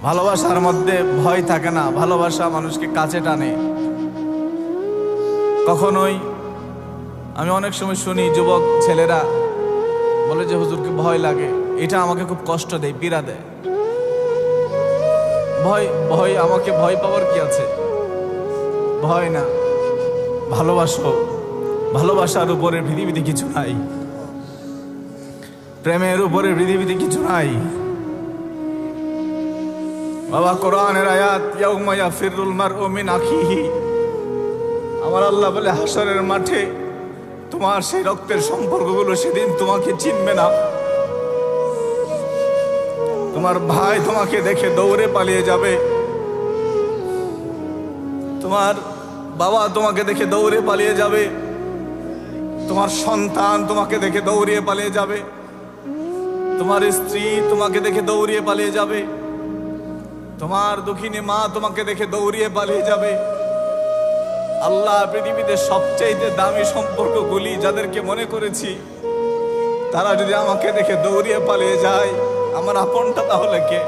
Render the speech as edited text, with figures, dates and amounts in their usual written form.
ভালোবাসার মধ্যে ভয় থাকে না, ভালোবাসা মানুষকে কাছে টানে। কখনোই আমি অনেক সময় শুনি যুবক ছেলেরা বলে যে হুজুরকে ভয় লাগে, এটা আমাকে খুব কষ্ট দেয়, পীড়া দেয়। ভয় ভয় আমাকে ভয় পাওয়ার কি আছে? ভয় না, ভালোবাসো। ভালোবাসার উপরে পৃথিবীতে কিছু নাই, প্রেমের উপরে পৃথিবীতে কিছু নাই বাবা। কোরআনের আয়াত, ইয়াউমা ইয়াফিরুল মারউ মিন আখিহি। আমার আল্লাহ বলে হাসরের মাঠে তোমার সেই রক্তের সম্পর্কগুলো সেদিন তোমাকে চিনবে না। তোমার ভাই তোমাকে দেখে দৌড়ে পালিয়ে যাবে, তোমার বাবা তোমাকে দেখে দৌড়ে পালিয়ে যাবে, তোমার সন্তান তোমাকে দেখে দৌড়িয়ে পালিয়ে যাবে, তোমার স্ত্রী তোমাকে দেখে দৌড়িয়ে পালিয়ে যাবে, তোমার দুঃখিনী মা তোমাকে দেখে দৌড়িয়ে পালিয়ে যাবে। আল্লাহ পৃথিবীতে সবচেয়ে দামি সম্পর্কগুলি যাদেরকে মনে করেছি, তারা যদি আমাকে দেখে দৌড়িয়ে পালিয়ে যায়, আমার আপনটা তাহলে কে?